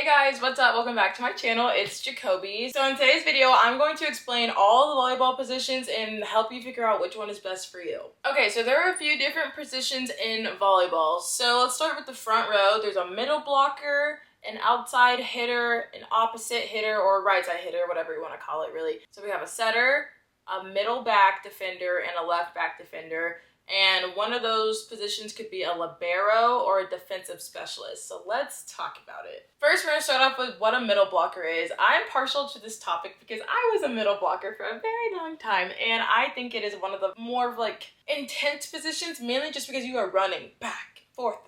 guys, what's up? Welcome back to my channel. It's Jacoby. So in today's video, I'm going to explain all the volleyball positions and help you figure out which one is best for you. Okay, so there are a few different positions in volleyball. So let's start with the front row. There's a middle blocker, an outside hitter, an opposite hitter, or right side hitter, whatever you want to call it really. So we have a setter, a middle back defender, and a left back defender. And one of those positions could be a libero or a defensive specialist. So let's talk about it. First, we're going to start off with what a middle blocker is. I'm partial to this topic because I was a middle blocker for a very long time. And I think it is one of the more intense positions, mainly just because you are running back, forth,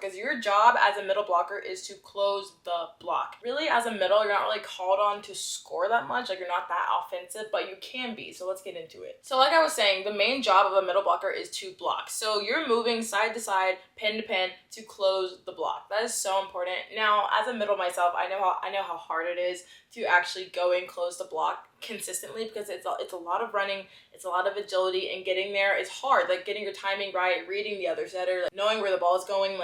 because your job as a middle blocker is to close the block. Really, as a middle, you're not really called on to score that much. You're not that offensive, but you can be. So let's get into it. So like I was saying, the main job of a middle blocker is to block. So you're moving side to side, pin to pin to close the block. That is so important. Now, as a middle myself, I know how hard it is to actually go and close the block consistently because it's a lot of running, it's a lot of agility, and getting there is hard. Like getting your timing right, reading the other setter, knowing where the ball is going,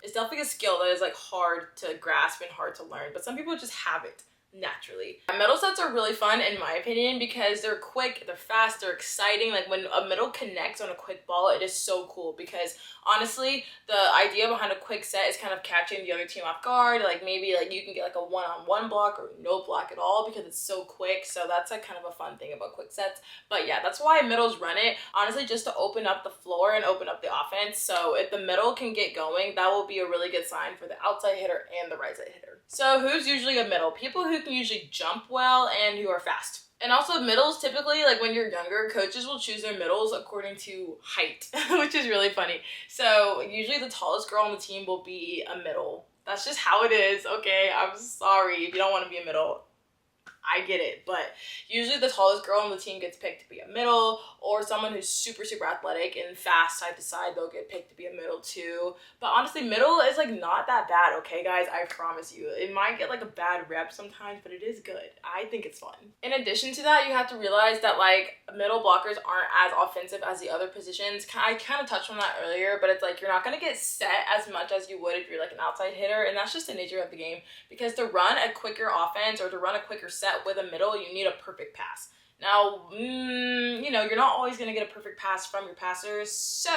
it's definitely a skill that is hard to grasp and hard to learn, but some people just have it naturally. Middle sets are really fun in my opinion because they're quick, they're fast, they're exciting. Like when a middle connects on a quick ball, it is so cool because honestly, the idea behind a quick set is kind of catching the other team off guard. Maybe you can get a one-on-one block or no block at all because it's so quick. So that's kind of a fun thing about quick sets. But yeah, that's why middles run it. Honestly, just to open up the floor and open up the offense. So if the middle can get going, that will be a really good sign for the outside hitter and the right side hitter. So who's usually a middle? People who can usually jump well and who are fast. And also middles, typically, when you're younger, coaches will choose their middles according to height, which is really funny. So usually the tallest girl on the team will be a middle. That's just how it is, okay? I'm sorry if you don't want to be a middle. I get it, but usually the tallest girl on the team gets picked to be a middle, or someone who's super athletic and fast side to side, they'll get picked to be a middle too. But honestly, middle is not that bad, okay guys? I promise you. It might get a bad rep sometimes, but it is good. I think it's fun. In addition to that, you have to realize that middle blockers aren't as offensive as the other positions. I kind of touched on that earlier, but it's you're not gonna get set as much as you would if you're an outside hitter, and that's just the nature of the game. Because to run a quicker offense or to run a quicker set with a middle, you need a perfect pass. Now, you're not always going to get a perfect pass from your passers, so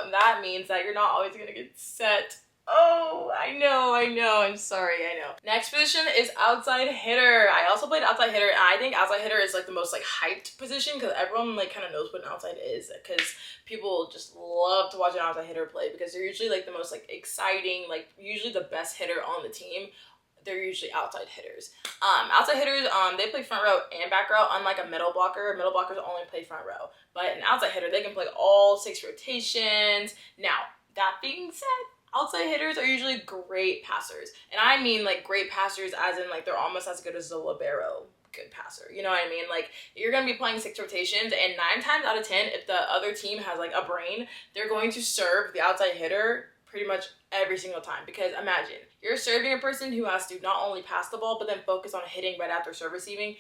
that means that you're not always going to get set. Oh, I know, I'm sorry, I know. Next position is outside hitter. I also played outside hitter, and I think outside hitter is the most hyped position because everyone kind of knows what an outside is, because people just love to watch an outside hitter play because they're usually the most exciting, usually the best hitter on the team. They're usually outside hitters. Outside hitters, they play front row and back row, unlike a middle blocker. Middle blockers only play front row. But an outside hitter, they can play all 6 rotations. Now, that being said, outside hitters are usually great passers. And I mean great passers as in they're almost as good as a libero good passer. You know what I mean? You're going to be playing 6 rotations, and 9 times out of 10, if the other team has a brain, they're going to serve the outside hitter pretty much every single time. Because imagine, you're serving a person who has to not only pass the ball, but then focus on hitting right after serve receiving.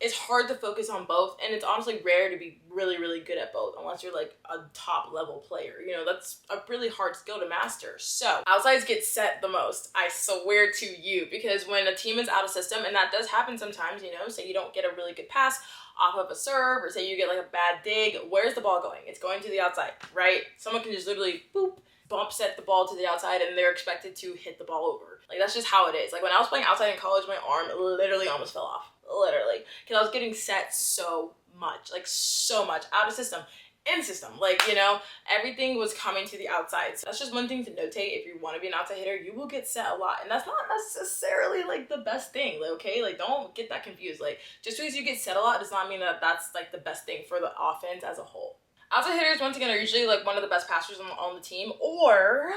It's hard to focus on both, and it's honestly rare to be really good at both unless you're a top level player. That's a really hard skill to master. So outsides get set the most, I swear to you, because when a team is out of system, and that does happen sometimes, say you don't get a really good pass off of a serve, or say you get a bad dig, where's the ball going? It's going to the outside, right? Someone can just literally boop, bump set the ball to the outside, and they're expected to hit the ball over. That's just how it is. When I was playing outside in college, my arm literally almost fell off. Literally. Because I was getting set so much. So much. Out of system. In system. Everything was coming to the outside. So that's just one thing to notate. If you want to be an outside hitter, you will get set a lot. And that's not necessarily the best thing, okay? Don't get that confused. Just because you get set a lot does not mean that that's the best thing for the offense as a whole. Outside hitters, once again, are usually one of the best passers on the team, or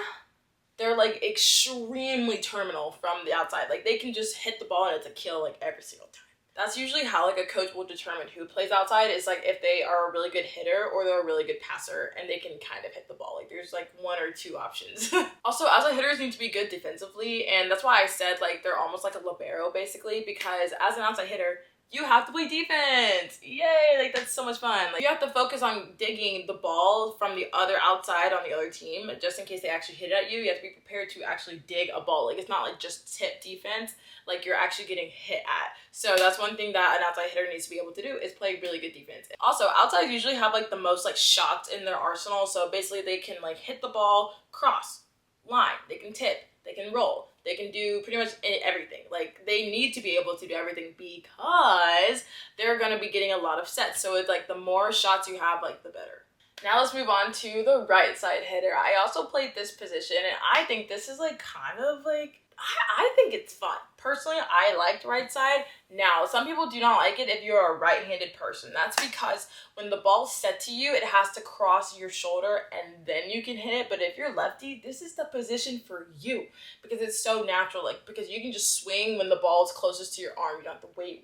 they're extremely terminal from the outside. They can just hit the ball and it's a kill every single time. That's usually how a coach will determine who plays outside, is if they are a really good hitter or they're a really good passer and they can kind of hit the ball. There's 1 or 2 options. Also, outside hitters need to be good defensively, and that's why I said they're almost a libero basically, because as an outside hitter, you have to play defense. Yay, like that's so much fun. Like you have to focus on digging the ball from the other outside on the other team, just in case they actually hit it at you. You have to be prepared to actually dig a ball. Like it's not like just tip defense, like you're actually getting hit at. So that's one thing that an outside hitter needs to be able to do, is play really good defense. Also, outsides usually have like the most like shots in their arsenal. So basically they can like hit the ball, cross, line, they can tip, they can roll, they can do pretty much everything. Like they need to be able to do everything because they're going to be getting a lot of sets. So it's like the more shots you have, like the better. Now let's move on to the right side hitter. I also played this position, and I think this is like kind of like, I think it's fun. Personally, I liked right side. Now, some people do not like it if you're a right-handed person. That's because when the ball's set to you, it has to cross your shoulder and then you can hit it. But if you're lefty, this is the position for you because it's so natural. Like, because you can just swing when the ball's closest to your arm. You don't have to wait,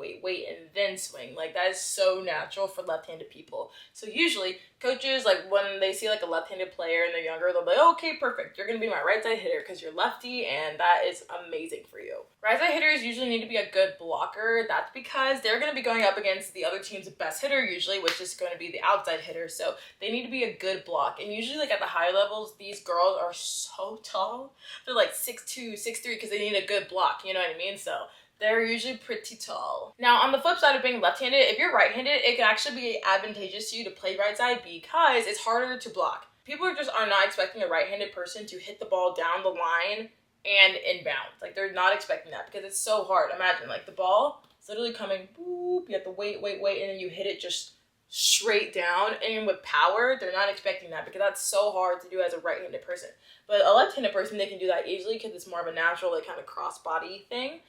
and then swing. Like, that is so natural for left-handed people. So usually, coaches, like, when they see, like, a left-handed player and they're younger, they'll be like, okay, perfect. You're going to be my right-side hitter because you're lefty, and that is amazing for you. Right-side hitters usually need to be a good blocker. That's because they're going to be going up against the other team's best hitter usually, which is going to be the outside hitter. So they need to be a good block. And usually like at the higher levels, these girls are so tall. They're like 6'2", 6'3", because they need a good block. You know what I mean? So they're usually pretty tall. Now, on the flip side of being left-handed, if you're right-handed, it can actually be advantageous to you to play right side because it's harder to block. People are not expecting a right-handed person to hit the ball down the line and inbound. Like, they're not expecting that because it's so hard. Imagine, like, the ball is literally coming, boop, you have to wait, and then you hit it just straight down. And with power, they're not expecting that because that's so hard to do as a right-handed person. But a left-handed person, they can do that easily because it's more of a natural, like, kind of cross-body thing.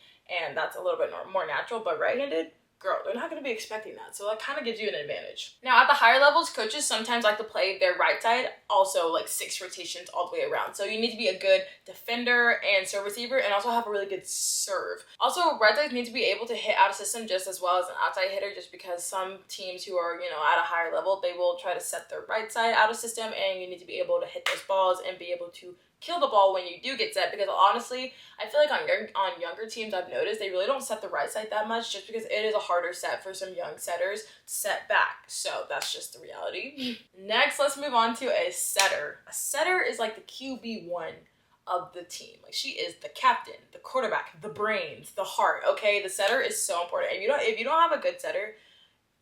And that's a little bit more natural. But right-handed, girl, they're not going to be expecting that. So that kind of gives you an advantage. Now, at the higher levels, coaches sometimes like to play their right side also like 6 rotations all the way around. So you need to be a good defender and serve receiver and also have a really good serve. Also, right sides need to be able to hit out of system just as well as an outside hitter, just because some teams who are, at a higher level, they will try to set their right side out of system, and you need to be able to hit those balls and be able to kill the ball when you do get set, because honestly, I feel like on younger teams, I've noticed they really don't set the right side that much just because it is a harder set for some young setters to set back. So that's just the reality. Next, let's move on to a setter. A setter is like the QB1 of the team. Like, she is the captain, the quarterback, the brains, the heart, okay? The setter is so important. If you don't have a good setter,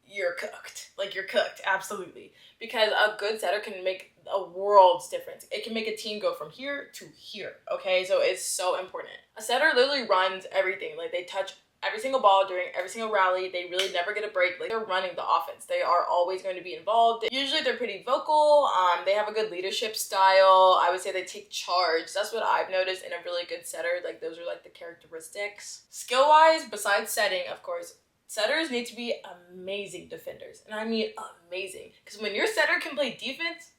you're cooked. Like, you're cooked, absolutely. Because a good setter can make a world's difference. It can make a team go from here to here, okay? So it's so important. A setter literally runs everything. Like, they touch every single ball during every single rally. They really never get a break. Like, they're running the offense. They are always going to be involved. Usually they're pretty vocal. They have a good leadership style. I would say they take charge. That's what I've noticed in a really good setter. Like, those are like the characteristics. Skill-wise, besides setting, of course, setters need to be amazing defenders. And I mean amazing. Because when your setter can play defense,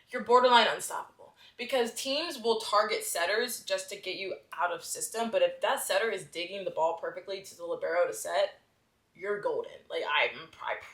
you're borderline unstoppable. Because teams will target setters just to get you out of system. But if that setter is digging the ball perfectly to the libero to set, you're golden. Like, I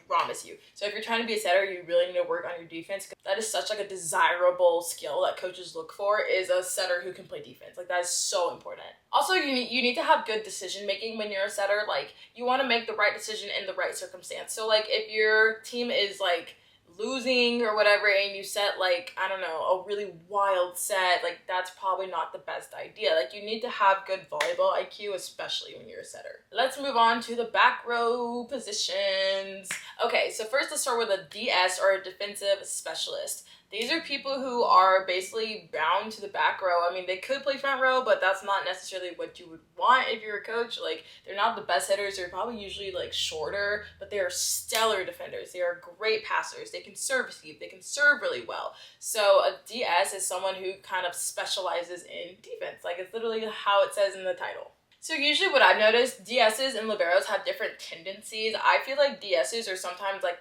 promise you. So if you're trying to be a setter, you really need to work on your defense. That is such like a desirable skill that coaches look for, is a setter who can play defense. Like, that is so important. Also, you need to have good decision making when you're a setter. Like, you want to make the right decision in the right circumstance. So like, if your team is like losing or whatever and you set like, I don't know, a really wild set, like, that's probably not the best idea. Like, you need to have good volleyball IQ, especially when you're a setter. Let's move on to the back row positions. Okay, so first let's start with a DS, or a defensive specialist. These are people who are basically bound to the back row. I mean, they could play front row, but that's not necessarily what you would want if you're a coach. Like, they're not the best hitters. They're probably usually like shorter, but they are stellar defenders. They are great passers. They can serve receive. They can serve really well. So a DS is someone who kind of specializes in defense. Like, it's literally how it says in the title. So usually what I've noticed, DSs and liberos have different tendencies. I feel like DSs are sometimes like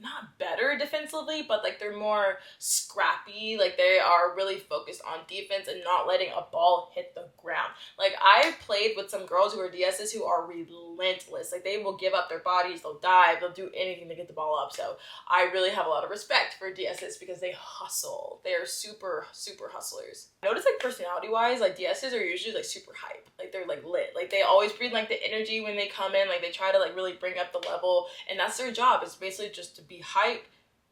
not better defensively, but like they're more scrappy. Like they are really focused on defense and not letting a ball hit the ground. Like I've played with some girls who are DSs who are relentless. Like they will give up their bodies, they'll dive, they'll do anything to get the ball up. So I really have a lot of respect for DSs because they hustle. They are super, super hustlers. I notice like personality wise, like DSs are usually like super hype. Like they're like lit. Like they always breathe like the energy when they come in. Like they try to like really bring up the level, and that's their job. It's basically just to be hype,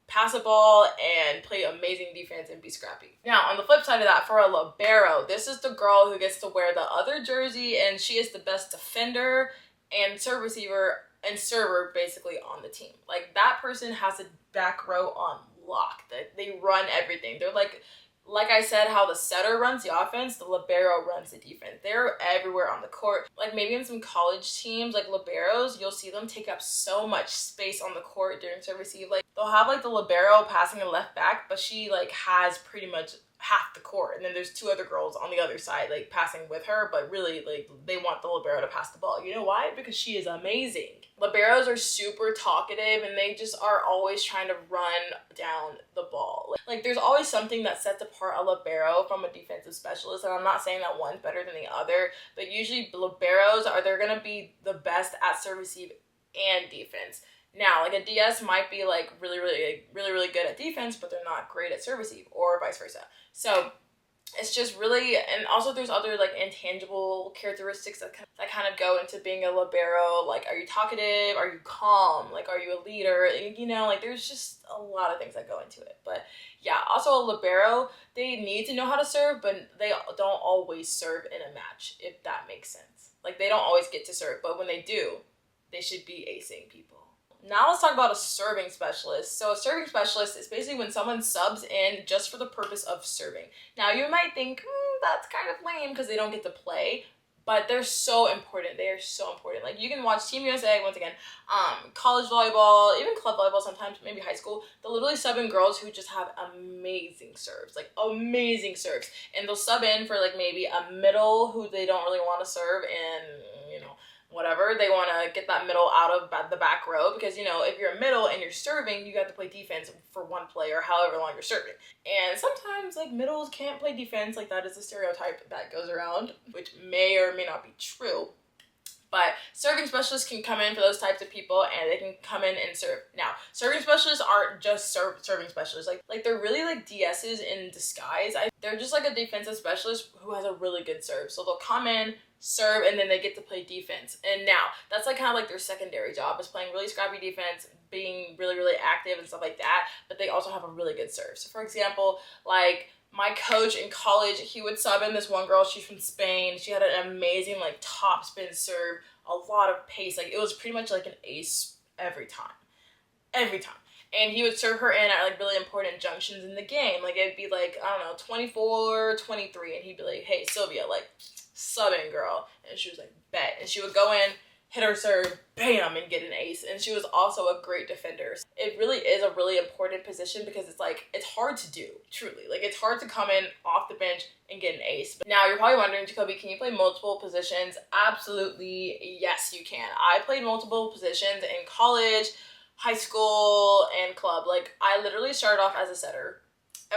pass a ball, and play amazing defense and be scrappy. Now, on the flip side of that, for a libero, this is the girl who gets to wear the other jersey, and she is the best defender and serve receiver and server basically on the team. Like that person has a back row on lock. They run everything. They're like I said, how the setter runs the offense, the libero runs the defense. They're everywhere on the court. Like maybe in some college teams, like liberos, you'll see them take up so much space on the court during serve receive. Like they'll have like the libero passing a left back, but she like has pretty much half the court, and then there's two other girls on the other side like passing with her, but really like they want the libero to pass the ball. You know why? Because she is amazing. Liberos are super talkative, and they just are always trying to run down the ball. Like there's always something that sets apart a libero from a defensive specialist, and I'm not saying that one's better than the other, but usually liberos they're gonna be the best at serve receive and defense. Now, like a DS might be like really good at defense, but they're not great at serve receive, or vice versa. So it's just really, and also there's other like intangible characteristics that kind of go into being a libero. Like, are you talkative? Are you calm? Like, are you a leader? You know, like there's just a lot of things that go into it. But yeah, also a libero, they need to know how to serve, but they don't always serve in a match, if that makes sense. Like they don't always get to serve, but when they do, they should be acing people. Now let's talk about a serving specialist. So a serving specialist is basically when someone subs in just for the purpose of serving. Now you might think, that's kind of lame because they don't get to play, but they're so important. They are so important. Like you can watch Team USA, once again, college volleyball, even club volleyball sometimes, maybe high school. They'll literally sub in girls who just have amazing serves, like amazing serves. And they'll sub in for like maybe a middle who they don't really want to serve, and you know, whatever, they want to get that middle out of the back row, because you know if you're a middle and you're serving, you have to play defense for one play or however long you're serving. And sometimes like middles can't play defense. Like that is a stereotype that goes around, which may or may not be true. But serving specialists can come in for those types of people, and they can come in and serve. Now, serving specialists aren't just serving specialists. Like they're really like DSs in disguise. They're just like a defensive specialist who has a really good serve. So they'll come in, serve, and then they get to play defense. And now that's like kind of like their secondary job, is playing really scrappy defense, being really active and stuff like that. But they also have a really good serve. So for example, like my coach in college, he would sub in this one girl. She's from Spain. She had an amazing like top spin serve, a lot of pace. Like it was pretty much like an ace every time. And he would serve her in at like really important junctions in the game. Like it'd be like, I don't know, 24, 23, and he'd be like, hey Sylvia, like sub in girl. And she was like, bet. And she would go in, hit her serve, bam, and get an ace. And she was also a great defender. It really is a really important position because it's like, it's hard to do, truly. Like it's hard to come in off the bench and get an ace. But now you're probably wondering, Jacoby, can you play multiple positions? Absolutely, yes, you can. I played multiple positions in college, high school, and club. Like I literally started off as a setter.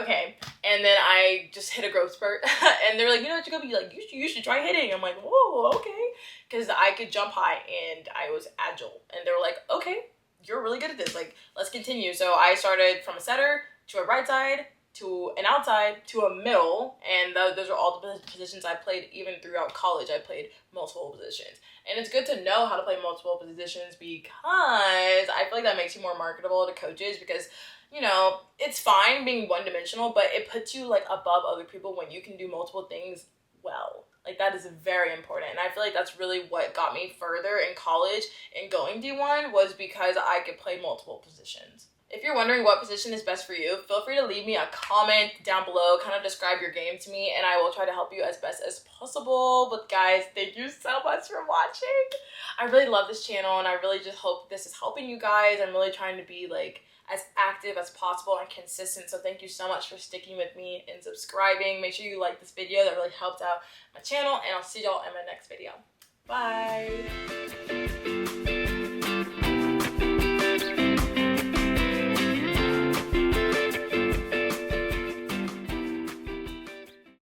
Okay, and then I just hit a growth spurt, and they're like, you know what, Jacoby, like you should try hitting. I'm like, whoa, okay, because I could jump high and I was agile, and they were like, okay, you're really good at this. Like, let's continue. So I started from a setter to a right side to an outside to a middle, and those are all the positions I played. Even throughout college, I played multiple positions, and it's good to know how to play multiple positions because I feel like that makes you more marketable to coaches, because you know, it's fine being one-dimensional, but it puts you like above other people when you can do multiple things well. Like that is very important, and I feel like that's really what got me further in college and going D1 was because I could play multiple positions. If you're wondering what position is best for you, feel free to leave me a comment down below, kind of describe your game to me, and I will try to help you as best as possible. But guys, thank you so much for watching. I really love this channel, and I really just hope this is helping you guys. I'm really trying to be like as active as possible and consistent. So thank you so much for sticking with me and subscribing. Make sure you like this video. That really helped out my channel, and I'll see y'all in my next video. Bye.